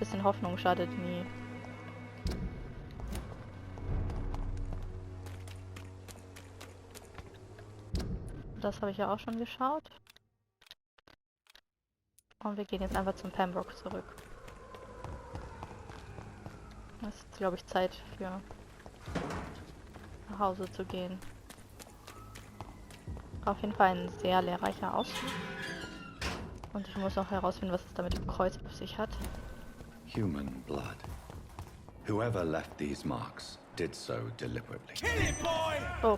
bisschen Hoffnung schadet nie. Das habe ich ja auch schon geschaut. Und wir gehen jetzt einfach zum Pembroke zurück. Es ist, glaube ich, Zeit für nach Hause zu gehen. Auf jeden Fall ein sehr lehrreicher Ausflug. Und ich muss auch herausfinden, was es da mit dem Kreuz auf sich hat. Human blood. Whoever left these marks did so deliberately. Oh.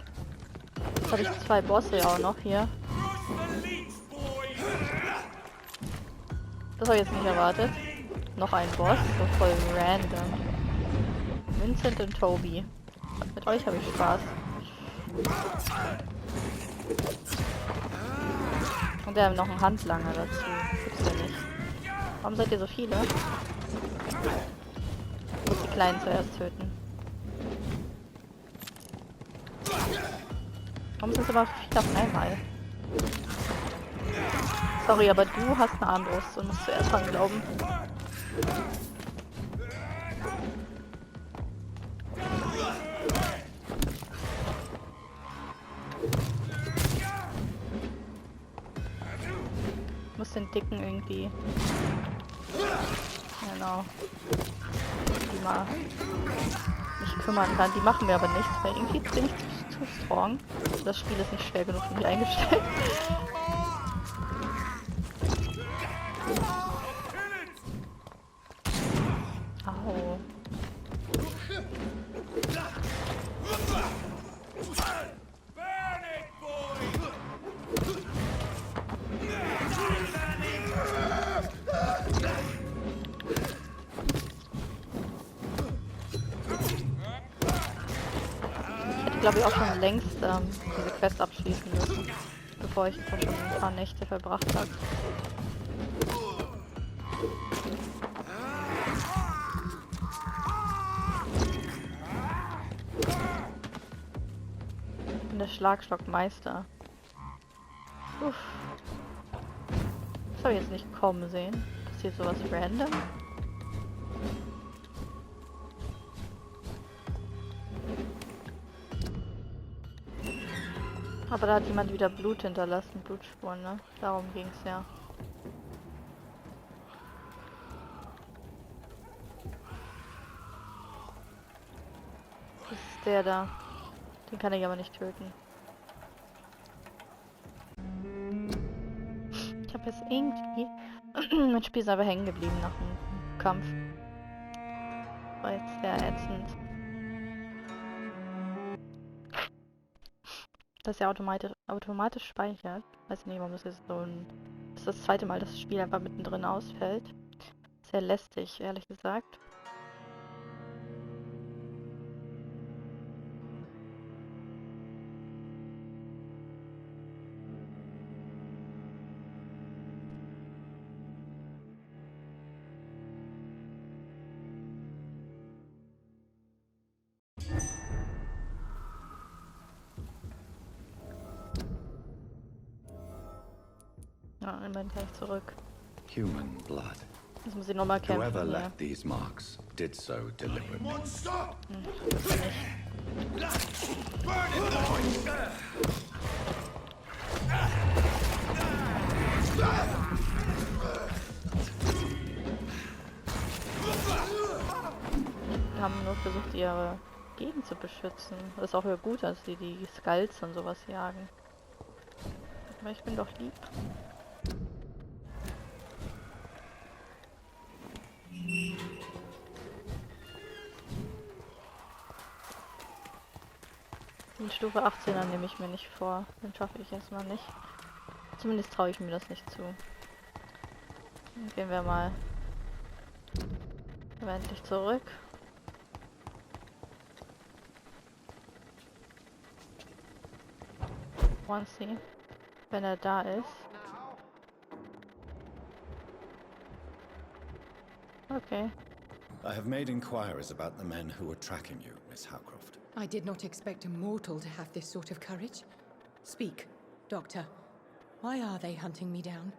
Jetzt habe ich 2 Bosse auch noch hier. Das habe ich jetzt nicht erwartet. Noch ein Boss, so voll random. Vincent und Toby. Mit euch habe ich Spaß. Und wir haben noch einen Handlanger dazu. Gibt's ja nicht. Warum seid ihr so viele? Ich muss die Kleinen zuerst töten. Warum sind es immer viele auf einmal? Sorry, aber du hast eine Armbrust und musst zuerst dran glauben. Ich muss den Dicken irgendwie... Genau. Die mal mich kümmern kann. Die machen mir aber nichts, weil irgendwie bin ich zu strong. Das Spiel ist nicht schwer genug für mich eingestellt. Au. Glaube ich auch schon längst diese Quest abschließen müssen, bevor ich da schon ein paar Nächte verbracht habe. Ich bin der Schlagstockmeister. Uff. Das habe ich jetzt nicht kommen sehen. Passiert sowas random? Aber da hat jemand wieder Blut hinterlassen, Blutspuren, ne? Darum ging's ja. Das ist der da. Den kann ich aber nicht töten. Ich habe jetzt irgendwie... mein Spiel ist aber hängen geblieben nach dem Kampf. War jetzt sehr ätzend. Dass er automatisch speichert. Weiß nicht, warum das jetzt so ein... Das ist das zweite Mal, dass das Spiel einfach mittendrin ausfällt. Sehr lästig, ehrlich gesagt. Ja, immerhin kann ich zurück. Human blood. Jetzt muss ich nochmal kämpfen. Whoever Hier. left these marks did so deliberately. Das kann ich. Die haben nur versucht, ihre Gegend zu beschützen. Das ist auch wieder gut, dass sie die Skulls und sowas jagen. Aber ich bin doch lieb. Die Stufe 18er nehme ich mir nicht vor. Den schaffe ich erstmal nicht. Zumindest traue ich mir das nicht zu. Dann gehen wir mal endlich zurück. See, wenn er da ist. Okay. I have made inquiries about the men who were tracking you, Miss Howcroft. I did not expect a mortal to have this sort of courage. Speak, Doctor. Why are they hunting me down?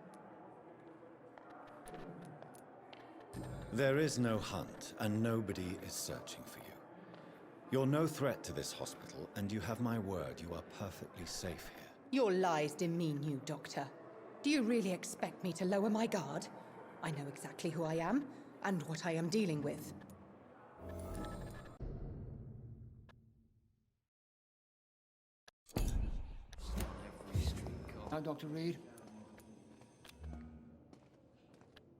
There is no hunt, and nobody is searching for you. You're no threat to this hospital, and you have my word you are perfectly safe here. Your lies demean you, Doctor. Do you really expect me to lower my guard? I know exactly who I am, and what I am dealing with. Now, Dr. Reed.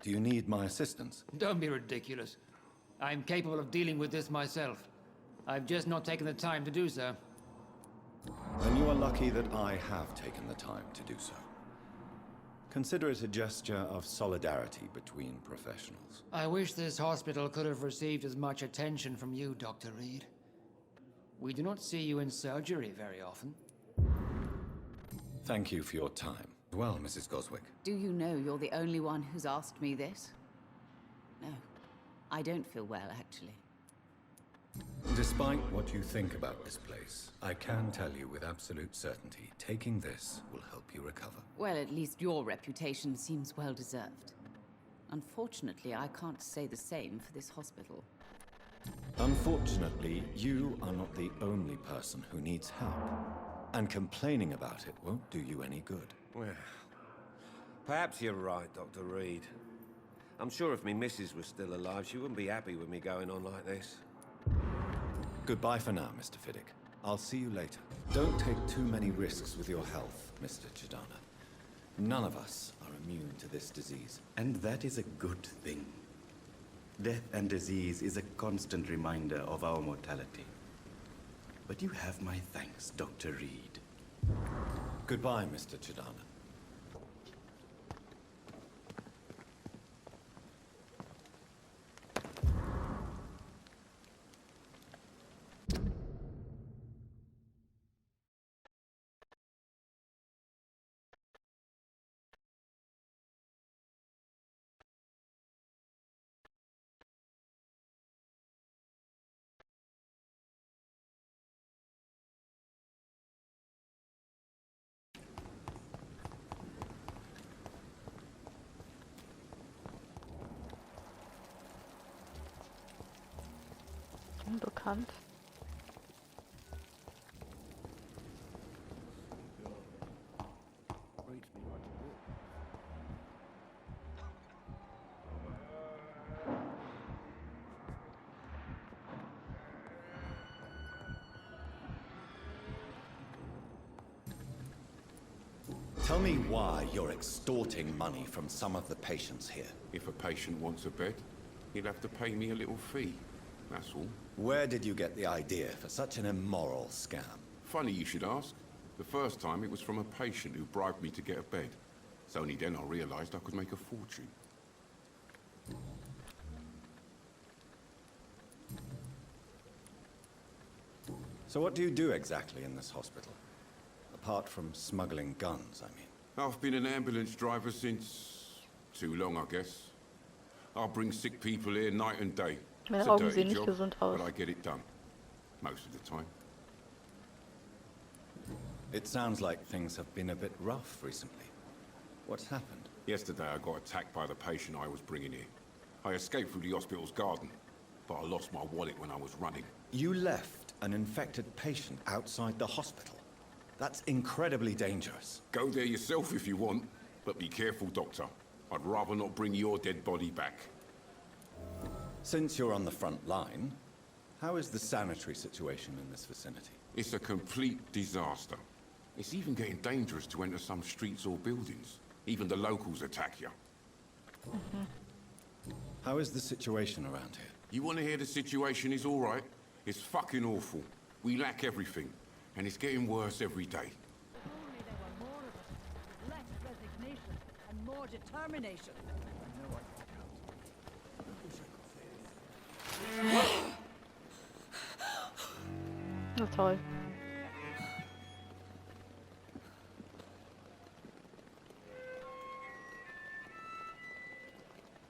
Do you need my assistance? Don't be ridiculous. I'm capable of dealing with this myself. I've just not taken the time to do so. Then you are lucky that I have taken the time to do so. Consider it a gesture of solidarity between professionals. I wish this hospital could have received as much attention from you, Dr. Reed. We do not see you in surgery very often. Thank you for your time. Well, Mrs. Goswick. Do you know you're the only one who's asked me this? No, I don't feel well, actually. Despite what you think about this place, I can tell you with absolute certainty, taking this will help you recover. Well, at least your reputation seems well deserved. Unfortunately, I can't say the same for this hospital. Unfortunately, you are not the only person who needs help. And complaining about it won't do you any good. Well, perhaps you're right, Dr. Reed. I'm sure if me missus was still alive, she wouldn't be happy with me going on like this. Goodbye for now, Mr. Fiddick. I'll see you later. Don't take too many risks with your health, Mr. Chidana. None of us are immune to this disease. And that is a good thing. Death and disease is a constant reminder of our mortality. But you have my thanks, Dr. Reed. Goodbye, Mr. Chidana. Unbekannt. Tell me why you're extorting money from some of the patients here. If a patient wants a bed, he'll have to pay me a little fee. That's all. Where did you get the idea for such an immoral scam? Funny you should ask. The first time it was from a patient who bribed me to get a bed. It's only then I realized I could make a fortune. So what do you do exactly in this hospital? Apart from smuggling guns, I mean. I've been an ambulance driver since... too long, I guess. I'll bring sick people here night and day. Meine It's a Augen dirty sehen nicht job, gesund aus. but I get it done. Most of the time. It sounds like things have been a bit rough recently. What's happened? Yesterday I got attacked by the patient I was bringing here. I escaped through the hospital's garden, but I lost my wallet when I was running. You left an infected patient outside the hospital. That's incredibly dangerous. Go there yourself if you want, but be careful, Doctor. I'd rather not bring your dead body back. Since you're on the front line, how is the sanitary situation in this vicinity? It's a complete disaster. It's even getting dangerous to enter some streets or buildings. Even the locals attack you. How is the situation around here? You want to hear the situation is all right? It's fucking awful. We lack everything, and it's getting worse every day. Only there were more of us, with less resignation and more determination. Na toll.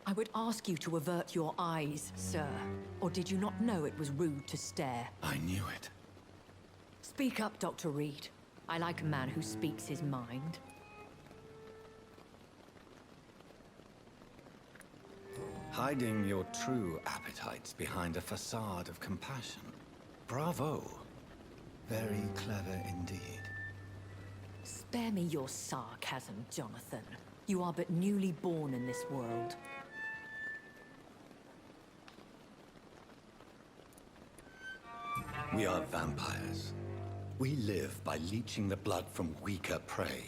I would ask you to avert your eyes, sir. Or did you not know it was rude to stare? I knew it. Speak up, Dr. Reed. I like a man who speaks his mind. Hiding your true appetites behind a facade of compassion. Bravo. Very clever indeed. Spare me your sarcasm, Jonathan. You are but newly born in this world. We are vampires. We live by leeching the blood from weaker prey.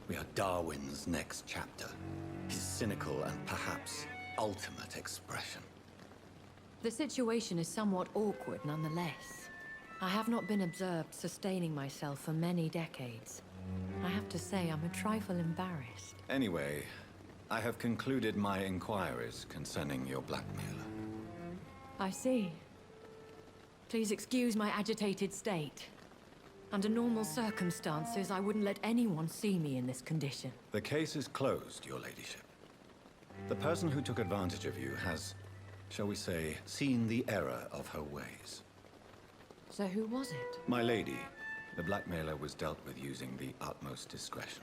We are Darwin's next chapter. His cynical and perhaps ultimate expression. The situation is somewhat awkward nonetheless. I have not been observed sustaining myself for many decades. I have to say I'm a trifle embarrassed. Anyway, I have concluded my inquiries concerning your blackmailer. I see. Please excuse my agitated state. Under normal circumstances, I wouldn't let anyone see me in this condition. The case is closed, your ladyship. The person who took advantage of you has, shall we say, seen the error of her ways. So who was it? My lady, the blackmailer was dealt with using the utmost discretion.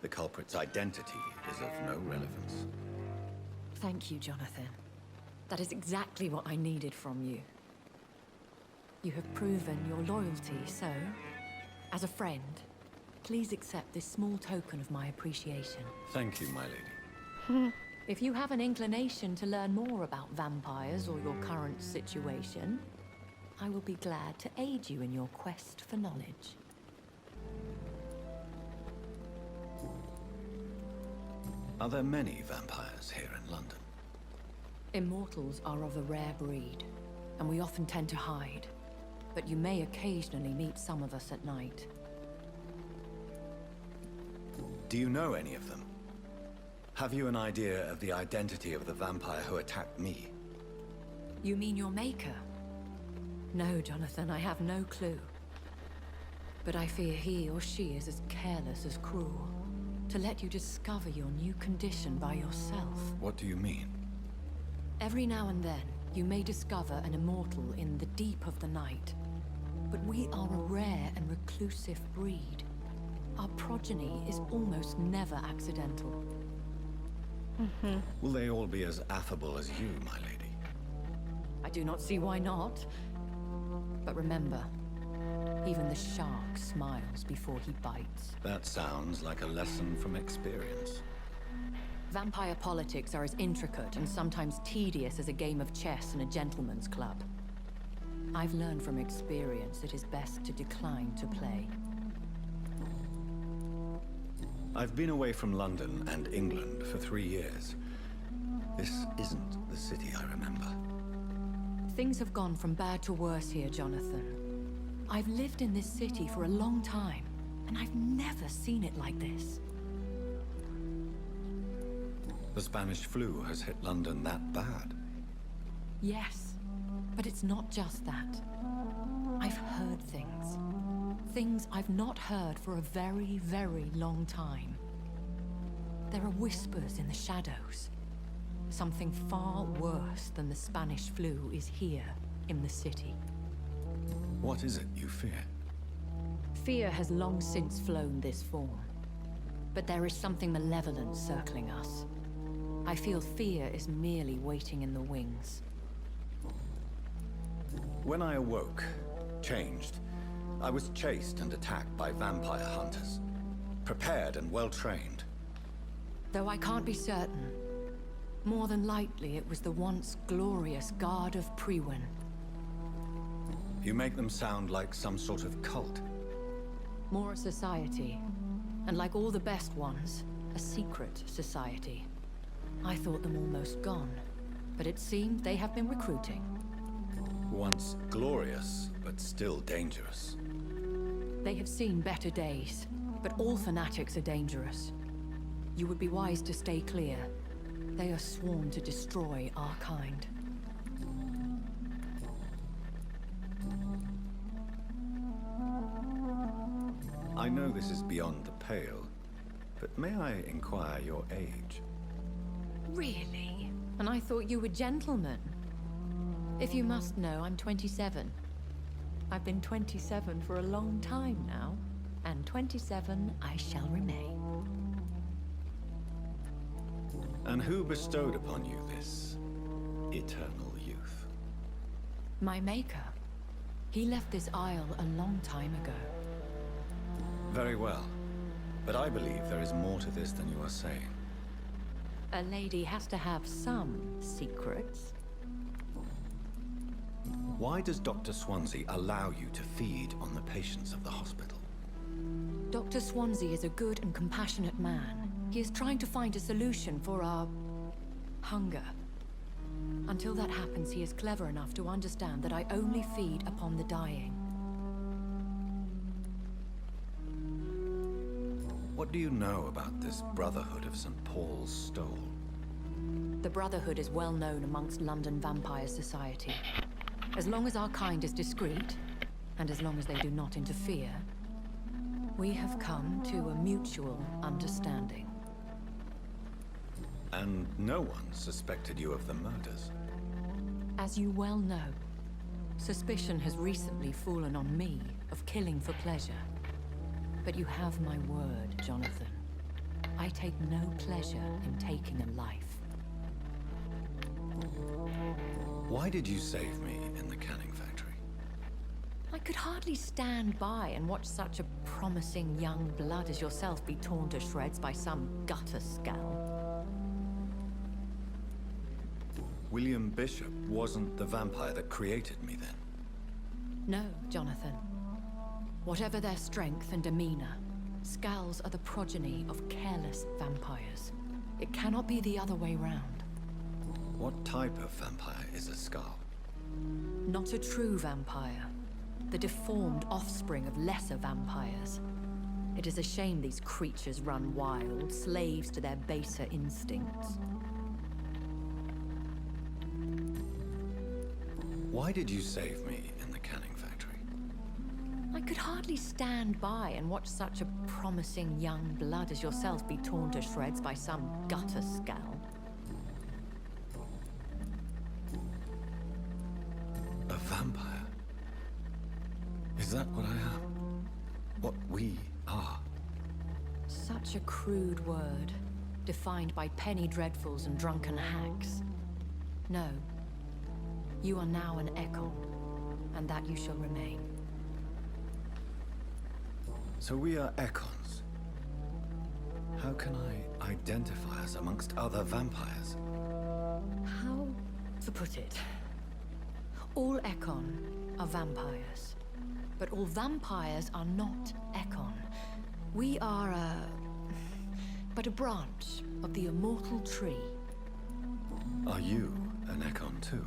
The culprit's identity is of no relevance. Thank you, Jonathan. That is exactly what I needed from you. You have proven your loyalty, so, as a friend, please accept this small token of my appreciation. Thank you, my lady. If you have an inclination to learn more about vampires or your current situation, I will be glad to aid you in your quest for knowledge. Are there many vampires here in London? Immortals are of a rare breed, and we often tend to hide. But you may occasionally meet some of us at night. Do you know any of them? Have you an idea of the identity of the vampire who attacked me? You mean your maker? No, Jonathan, I have no clue. But I fear he or she is as careless as cruel. To let you discover your new condition by yourself. What do you mean? Every now and then, you may discover an immortal in the deep of the night. But we are a rare and reclusive breed. Our progeny is almost never accidental. Will they all be as affable as you, my lady? I do not see why not. But remember, even the shark smiles before he bites. That sounds like a lesson from experience. Vampire politics are as intricate and sometimes tedious as a game of chess in a gentleman's club. I've learned from experience it is best to decline to play. I've been away from London and England for 3 years. This isn't the city I remember. Things have gone from bad to worse here, Jonathan. I've lived in this city for a long time, and I've never seen it like this. The Spanish flu has hit London that bad? Yes, but it's not just that. I've heard things. Things I've not heard for a very, very long time. There are whispers in the shadows. Something far worse than the Spanish flu is here in the city. What is it you fear? Fear has long since flown this form. But there is something malevolent circling us. I feel fear is merely waiting in the wings. When I awoke, changed, I was chased and attacked by vampire hunters. Prepared and well-trained. Though I can't be certain, more than likely it was the once glorious Guard of Priwen. You make them sound like some sort of cult. More a society. And like all the best ones, a secret society. I thought them almost gone, but it seemed they have been recruiting. Once glorious, but still dangerous. They have seen better days, but all fanatics are dangerous. You would be wise to stay clear. They are sworn to destroy our kind. I know this is beyond the pale, but may I inquire your age? Really? And I thought you were gentlemen. If you must know, I'm 27. I've been 27 for a long time now, and 27 I shall remain. And who bestowed upon you this eternal youth? My maker. He left this isle a long time ago. Very well. But I believe there is more to this than you are saying. A lady has to have some secrets. Why does Dr. Swansea allow you to feed on the patients of the hospital? Dr. Swansea is a good and compassionate man. He is trying to find a solution for our hunger. Until that happens, he is clever enough to understand that I only feed upon the dying. What do you know about this Brotherhood of St. Paul's Stole? The Brotherhood is well known amongst London Vampire Society. As long as our kind is discreet, and as long as they do not interfere, we have come to a mutual understanding. And no one suspected you of the murders? As you well know, suspicion has recently fallen on me of killing for pleasure. But you have my word, Jonathan. I take no pleasure in taking a life. Why did you save me in the canning factory? I could hardly stand by and watch such a promising young blood as yourself be torn to shreds by some gutter scowl. William Bishop wasn't the vampire that created me then? No, Jonathan. Whatever their strength and demeanor, Scowls are the progeny of careless vampires. It cannot be the other way round. What type of vampire is a Scowl? Not a true vampire. The deformed offspring of lesser vampires. It is a shame these creatures run wild, slaves to their baser instincts. Why did you save me in the canning factory? I could hardly stand by and watch such a promising young blood as yourself be torn to shreds by some gutter scowl. A vampire? Is that what I am? What we are? Such a crude word, defined by penny dreadfuls and drunken hacks. No. You are now an Ekon, and that you shall remain. So we are Ekons. How can I identify us amongst other vampires? How to put it? All Ekon are vampires. But all vampires are not Ekon. We are but a branch of the immortal tree. Are you an Ekon too?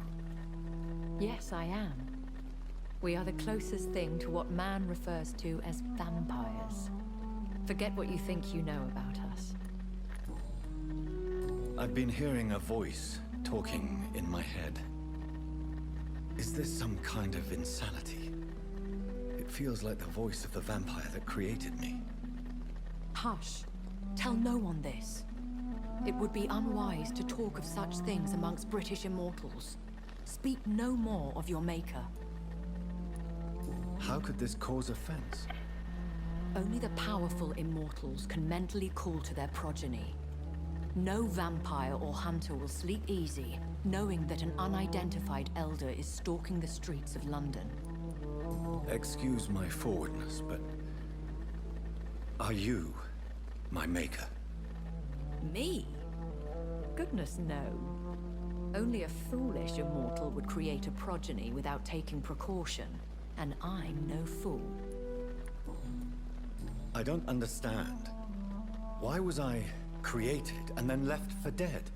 Yes, I am. We are the closest thing to what man refers to as vampires. Forget what you think you know about us. I've been hearing a voice talking in my head. Is this some kind of insanity? It feels like the voice of the vampire that created me. Hush. Tell no one this. It would be unwise to talk of such things amongst British immortals. Speak no more of your maker. How could this cause offense? Only the powerful immortals can mentally call to their progeny. No vampire or hunter will sleep easy, knowing that an unidentified elder is stalking the streets of London. Excuse my forwardness, but are you my maker? Me? Goodness, no. Only a foolish immortal would create a progeny without taking precaution, and I'm no fool. I don't understand. Why was I created and then left for dead?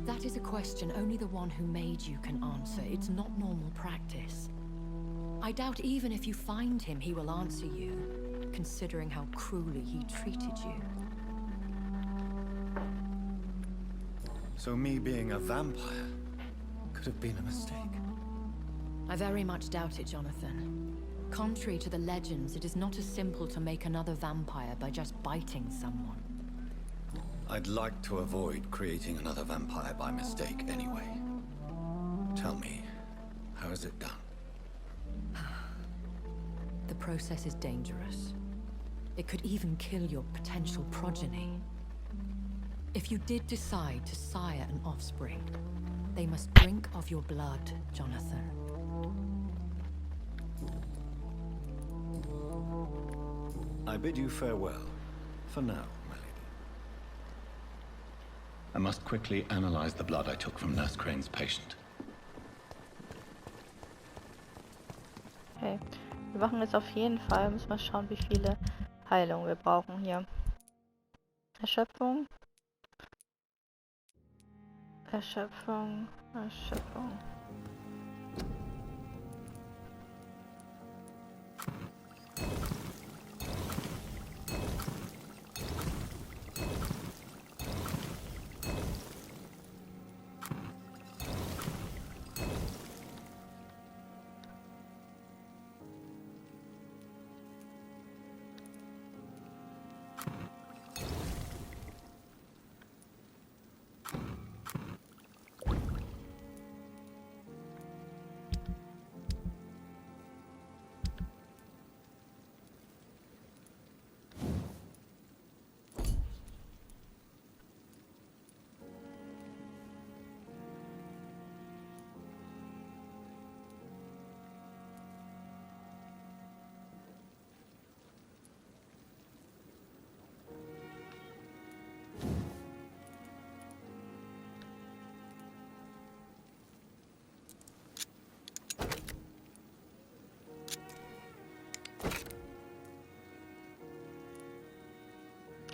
That is a question only the one who made you can answer. It's not normal practice. I doubt even if you find him, he will answer you, considering how cruelly he treated you. So me being a vampire could have been a mistake. I very much doubt it, Jonathan. Contrary to the legends, it is not as simple to make another vampire by just biting someone. I'd like to avoid creating another vampire by mistake anyway. Tell me, how is it done? The process is dangerous. It could even kill your potential progeny. If you did decide to sire an offspring, they must drink of your blood, Jonathan. I bid you farewell. For now, my lady. I must quickly analyze the blood I took from Nurse Crane's patient. Okay. Wir machen jetzt auf jeden Fall, müssen wir schauen, wie viele Heilungen wir brauchen hier. Erschöpfung. Erschöpfung. Erschöpfung.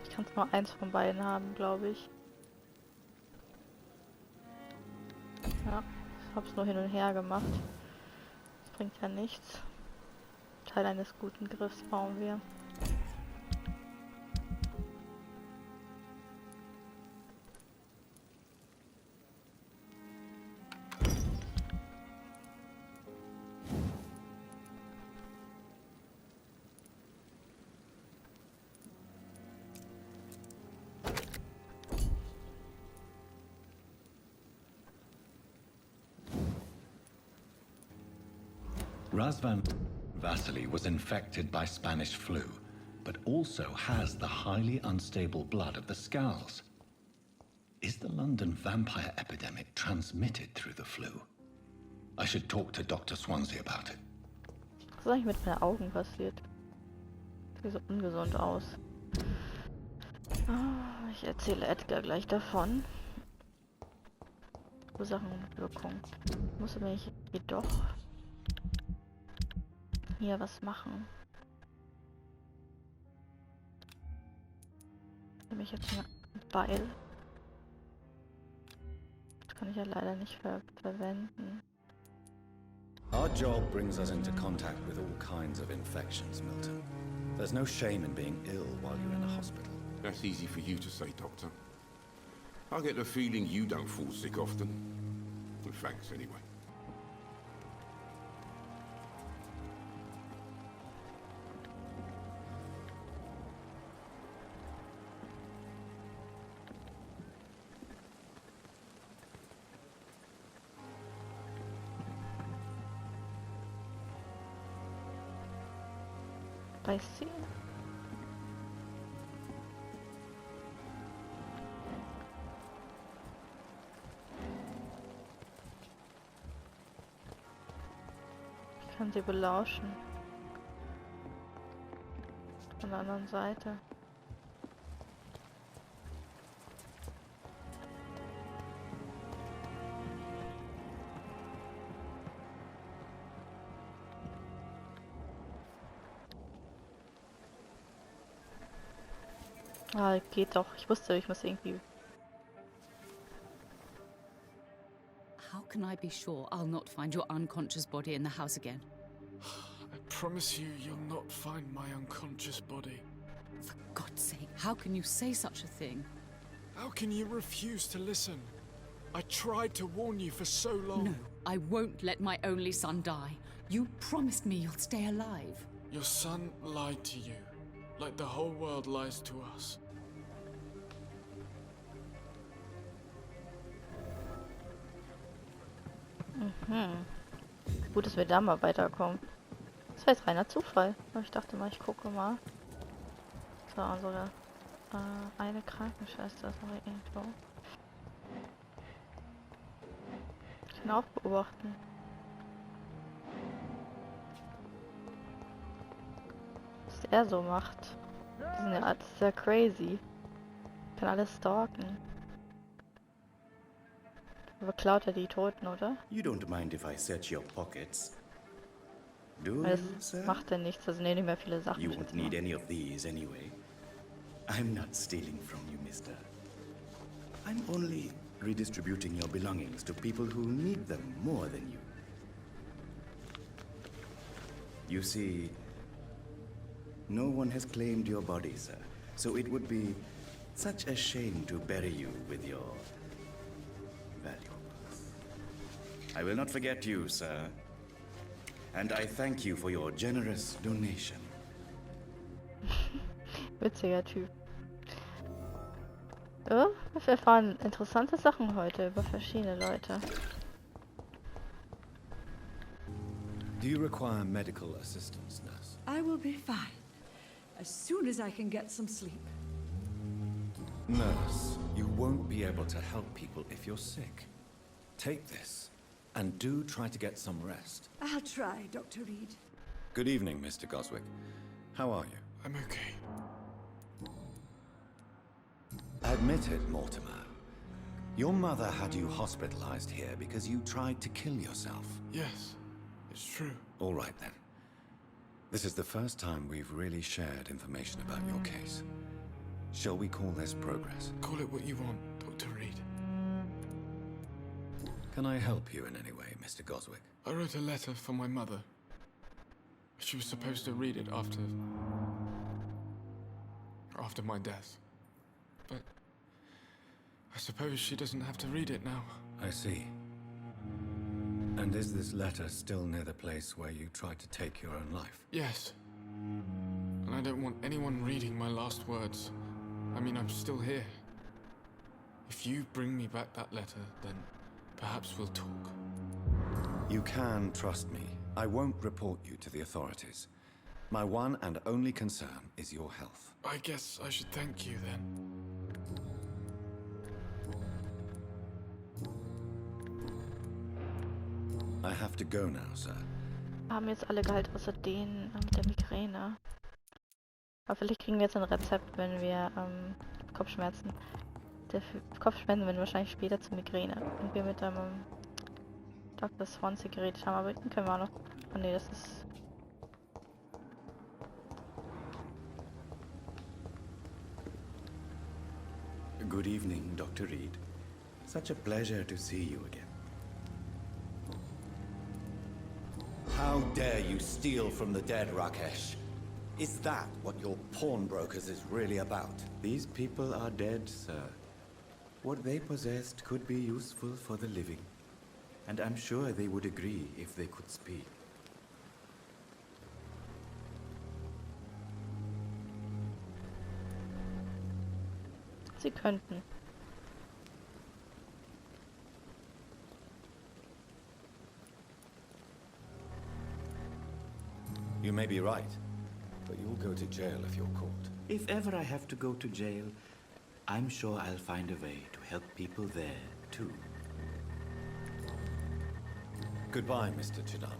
Ich kann nur eins von beiden haben, glaube ich. Ja, ich habe es nur hin und her gemacht. Das bringt ja nichts. Teil eines guten Griffs bauen wir. Razvan Vasily was infected by Spanish flu, but also has the highly unstable blood of the Scowls. Is the London vampire epidemic transmitted through the flu? I should talk to Dr. Swansea about it. Was ist eigentlich mit meinen Augen passiert? Sieht so ungesund aus. Oh, ich erzähle Edgar gleich davon. Ursachen und Wirkung. Muss aber ich jedoch hier was machen. Nehme ich jetzt mal Beil. Das kann ich ja leider nicht verwenden. Our job brings us into contact with all kinds of infections, Milton. There's no shame in being ill while you're in a hospital. That's easy for you to say, Doctor. I get the feeling you don't fall sick often. Well, thanks, anyway. Bei sie. Ich kann sie belauschen. Von der anderen Seite. Ah, geht doch. Ich wusste, ich muss irgendwie... How can I be sure I'll not find your unconscious body in the house again? I promise you, you'll not find my unconscious body. For God's sake, how can you say such a thing? How can you refuse to listen? I tried to warn you for so long. No, I won't let my only son die. You promised me you'll stay alive. Your son lied to you, like the whole world lies to us. Gut, dass wir da mal weiterkommen. Das war jetzt reiner Zufall. Aber ich dachte mal, ich gucke mal. So, unsere Eine Krankenschwester ist noch irgendwo. Ich kann auch beobachten. Was er so macht. Die sind ja alles sehr crazy. Kann alles stalken. Aber klaut er die Toten, oder? You don't mind if I search your pockets, do Das you, sir? macht er nichts, da sind nicht mehr viele Sachen. You schätze won't mal. need any of these anyway. I'm not stealing from you, mister. I'm only redistributing your belongings to people who need them more than you. You see, no one has claimed your body, sir, so it would be such a shame to bury you with your valuables. I will not forget you, sir. And I thank you for your generous donation. Witziger Typ. Ja, wir erfahren interessante Sachen heute über verschiedene Leute. Do you require medical assistance, nurse? I will be fine. As soon as I can get some sleep. Nurse, you won't be able to help people if you're sick. Take this, and do try to get some rest. I'll try, Dr. Reed. Good evening, Mr. Goswick. How are you? I'm okay. Admit it, Mortimer. Your mother had you hospitalized here because you tried to kill yourself. Yes, it's true. All right, then. This is the first time we've really shared information about your case. Shall we call this progress? Call it what you want, Dr. Reed. Can I help you in any way, Mr. Goswick? I wrote a letter for my mother. She was supposed to read it after my death. But I suppose she doesn't have to read it now. I see. And is this letter still near the place where you tried to take your own life? Yes. And I don't want anyone reading my last words. I mean, I'm still here. If you bring me back that letter, then perhaps we'll talk. You can trust me. I won't report you to the authorities. My one and only concern is your health. I guess I should thank you then. I have to go now, sir. Haben jetzt alle geheilt, außer den mit der Migräne. Aber vielleicht kriegen wir jetzt ein Rezept, wenn wir Kopfschmerzen. Kopfschmerzen werden wahrscheinlich später zur Migräne. Und wir mit Dr. Swansea geredet haben, aber den können wir auch noch. Oh ne, das ist. Good evening, Dr. Reed. Such a pleasure to see you again. How dare you steal from the dead, Rakesh? Is that what your pawnbrokers is really about? These people are dead, sir. What they possessed could be useful for the living. And I'm sure they would agree if they could speak. Sie könnten. You may be right, but you'll go to jail if you're caught. If ever I have to go to jail, I'm sure I'll find a way to help people there, too. Goodbye, Mr. Chidama.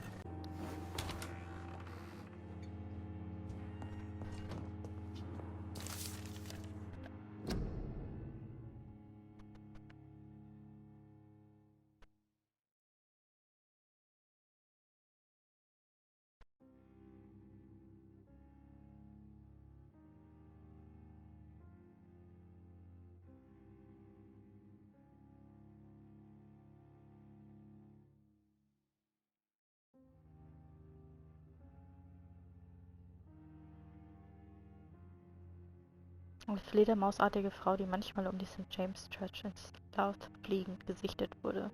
Eine fledermausartige Frau, die manchmal um die St. James Church ins Laut fliegend gesichtet wurde.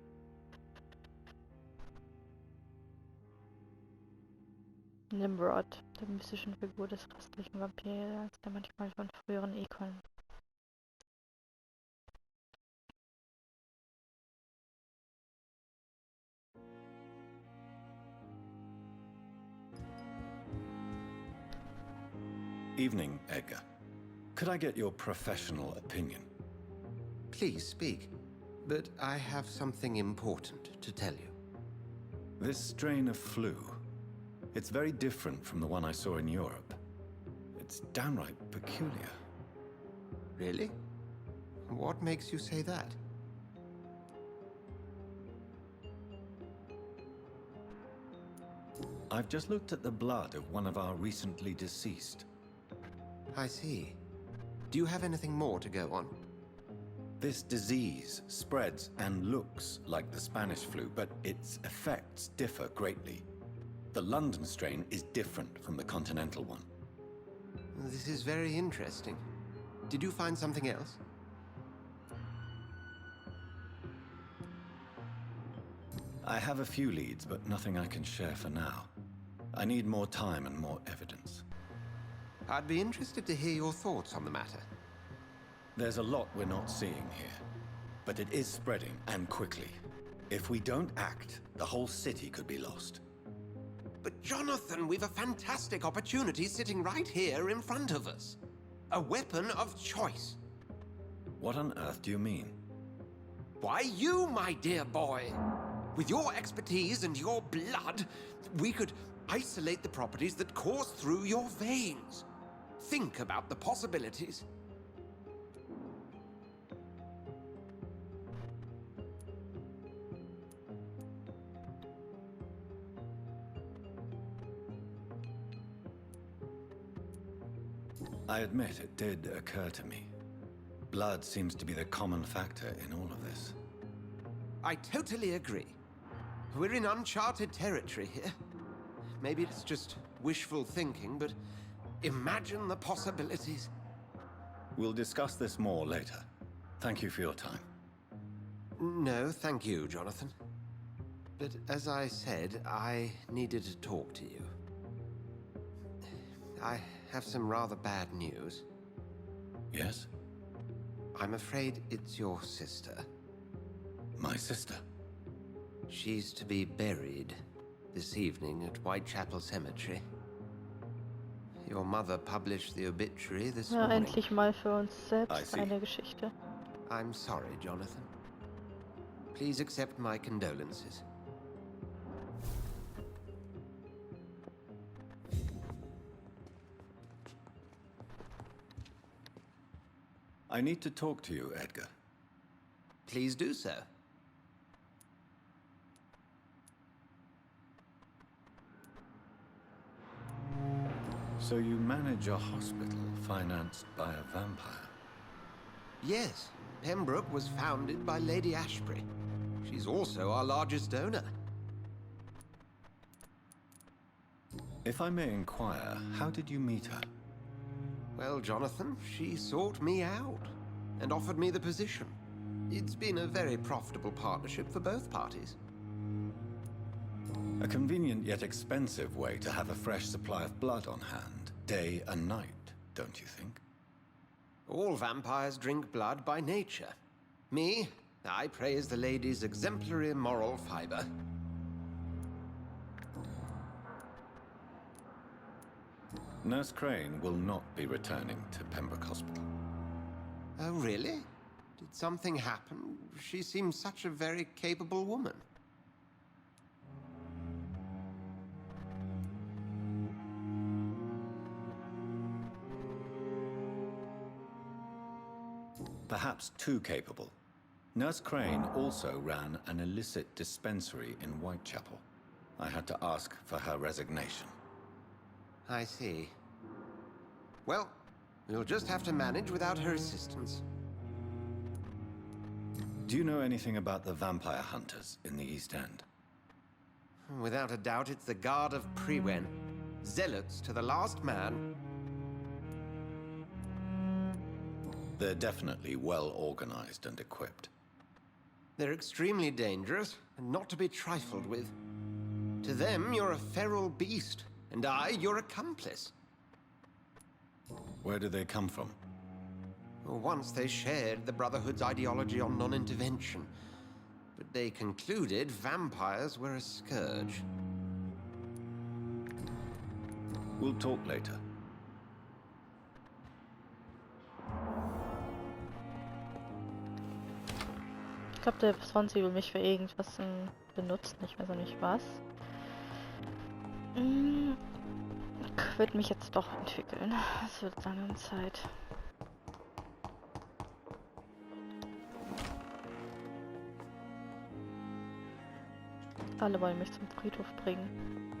Nimrod, der mystischen Figur des restlichen Vampyrs, der manchmal von früheren Ekeln. Evening, Edgar. Could I get your professional opinion? Please speak, but I have something important to tell you. This strain of flu, it's very different from the one I saw in Europe. It's downright peculiar. Really? What makes you say that? I've just looked at the blood of one of our recently deceased. I see. Do you have anything more to go on? This disease spreads and looks like the Spanish flu, but its effects differ greatly. The London strain is different from the continental one. This is very interesting. Did you find something else? I have a few leads, but nothing I can share for now. I need more time and more evidence. I'd be interested to hear your thoughts on the matter. There's a lot we're not seeing here, but it is spreading, and quickly. If we don't act, the whole city could be lost. But Jonathan, we've a fantastic opportunity sitting right here in front of us. A weapon of choice. What on earth do you mean? Why, you, my dear boy. With your expertise and your blood, we could isolate the properties that course through your veins. Think about the possibilities. I admit it did occur to me. Blood seems to be the common factor in all of this. I totally agree. We're in uncharted territory here. Maybe it's just wishful thinking, but imagine the possibilities. We'll discuss this more later. Thank you for your time. No, thank you, Jonathan. But as I said, I needed to talk to you. I have some rather bad news. Yes? I'm afraid it's your sister. My sister? She's to be buried this evening at Whitechapel Cemetery. Your mother published the obituary this Ja, morning. endlich mal für uns selbst eine Geschichte. I'm sorry, Jonathan. Please accept my condolences. I need to talk to you, Edgar. Please do so. So you manage a hospital financed by a vampire? Yes, Pembroke was founded by Lady Ashbury. She's also our largest donor. If I may inquire, how did you meet her? Well, Jonathan, she sought me out and offered me the position. It's been a very profitable partnership for both parties. A convenient yet expensive way to have a fresh supply of blood on hand, day and night, don't you think? All vampires drink blood by nature. Me, I praise the lady's exemplary moral fiber. Nurse Crane will not be returning to Pembroke Hospital. Oh, really? Did something happen? She seems such a very capable woman. Perhaps too capable. Nurse Crane also ran an illicit dispensary in Whitechapel. I had to ask for her resignation. I see. Well, we'll just have to manage without her assistance. Do you know anything about the vampire hunters in the East End? Without a doubt, it's the Guard of Prewen. Zealots to the last man. They're definitely well organized and equipped. They're extremely dangerous and not to be trifled with. To them, you're a feral beast, and I, your accomplice. Where do they come from? Once they shared the Brotherhood's ideology on non-intervention, but they concluded vampires were a scourge. We'll talk later. Ich glaube, der Swansea will mich für irgendwas benutzen. Ich weiß auch nicht was. Ich würde mich jetzt doch entwickeln. Es wird lange Zeit. Alle wollen mich zum Friedhof bringen.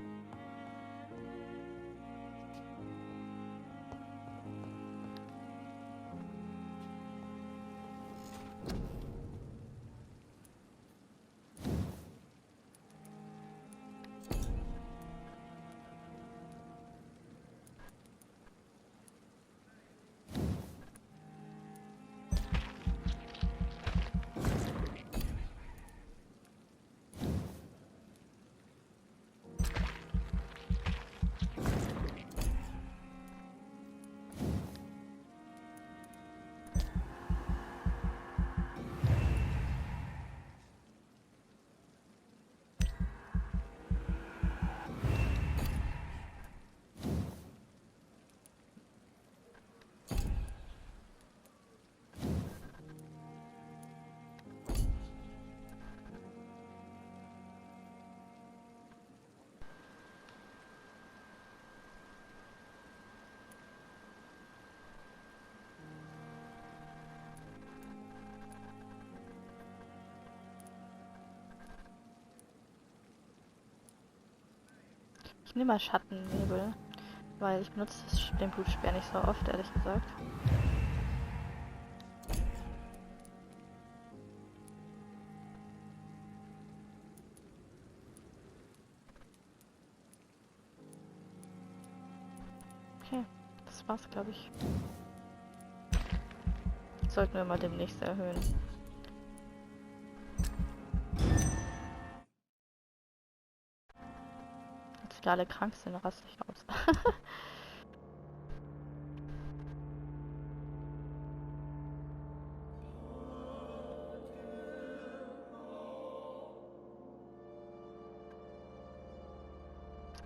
Ich nehme mal Schattennebel, weil ich benutze den Blutspeer nicht so oft, ehrlich gesagt. Okay, das war's, glaube ich. Sollten wir mal demnächst erhöhen. Als wir alle krank sind, raste ich aus.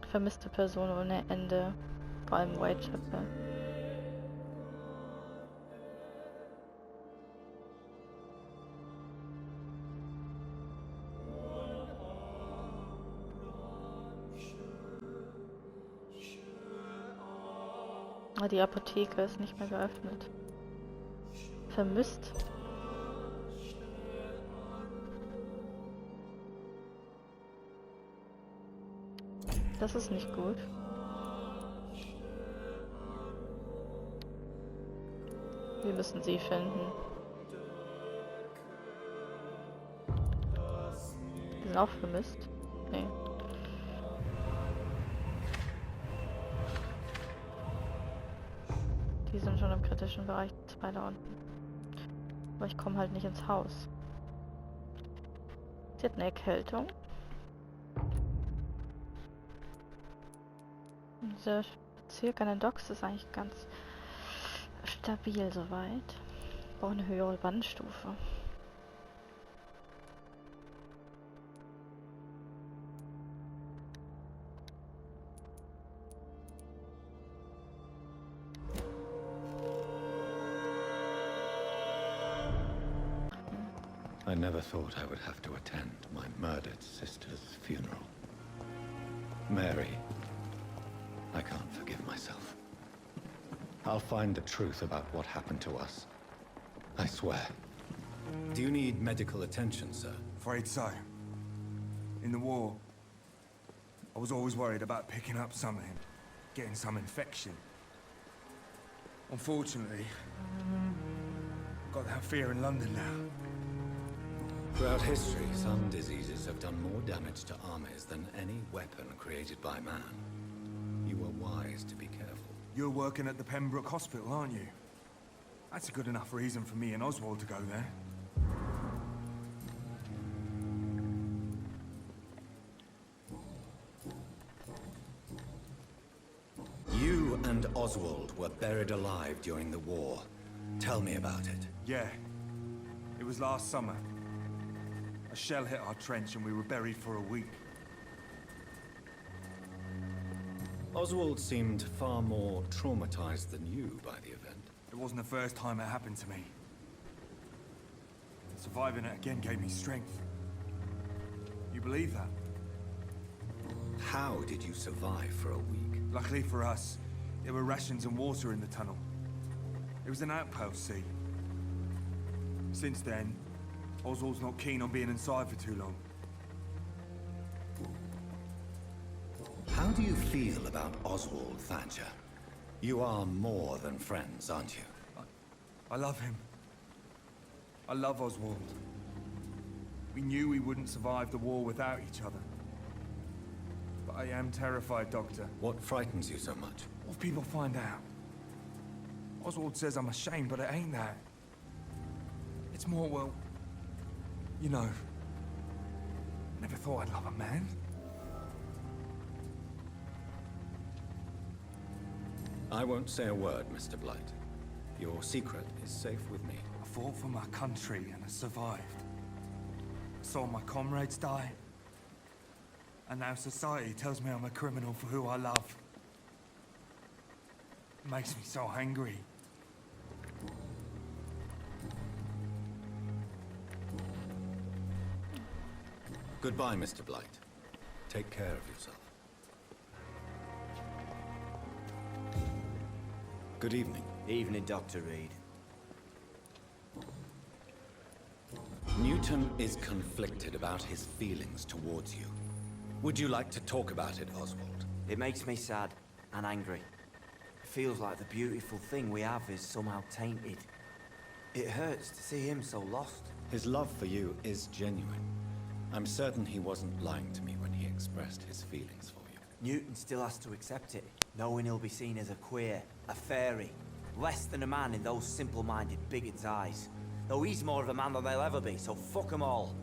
Vermisste Person ohne Ende. Vor allem Whitechapel. Ah, die Apotheke ist nicht mehr geöffnet. Vermisst. Das ist nicht gut. Wir müssen sie finden. Die sind auch vermisst. Nee. Die sind schon im kritischen Bereich, 2 da unten. Aber ich komme halt nicht ins Haus. Sie hat eine Erkältung. Dieser Bezirk an den Docks ist eigentlich ganz stabil soweit. Brauche eine höhere Wandstufe. I never thought I would have to attend my murdered sister's funeral. Mary, I can't forgive myself. I'll find the truth about what happened to us. I swear. Do you need medical attention, sir? Afraid so. In the war, I was always worried about picking up something, getting some infection. Unfortunately, I've got that fear in London now. Throughout history, some diseases have done more damage to armies than any weapon created by man. You were wise to be careful. You're working at the Pembroke Hospital, aren't you? That's a good enough reason for me and Oswald to go there. You and Oswald were buried alive during the war. Tell me about it. Yeah. It was last summer. A shell hit our trench and we were buried for a week. Oswald seemed far more traumatized than you by the event. It wasn't the first time it happened to me. Surviving it again gave me strength. You believe that? How did you survive for a week? Luckily for us, there were rations and water in the tunnel. It was an outpost, see? Since then, Oswald's not keen on being inside for too long. How do you feel about Oswald Thatcher? You are more than friends, aren't you? I love him. I love Oswald. We knew we wouldn't survive the war without each other. But I am terrified, Doctor. What frightens you so much? What if people find out? Oswald says I'm ashamed, but it ain't that. It's more, well, you know, I never thought I'd love a man. I won't say a word, Mr. Blight. Your secret is safe with me. I fought for my country and I survived. I saw my comrades die. And now society tells me I'm a criminal for who I love. It makes me so angry. Goodbye, Mr. Blight. Take care of yourself. Good evening. Evening, Dr. Reed. Newton is conflicted about his feelings towards you. Would you like to talk about it, Oswald? It makes me sad and angry. It feels like the beautiful thing we have is somehow tainted. It hurts to see him so lost. His love for you is genuine. I'm certain he wasn't lying to me when he expressed his feelings for you. Newton still has to accept it, knowing he'll be seen as a queer, a fairy, less than a man in those simple-minded bigots' eyes. Though he's more of a man than they'll ever be, so fuck 'em all.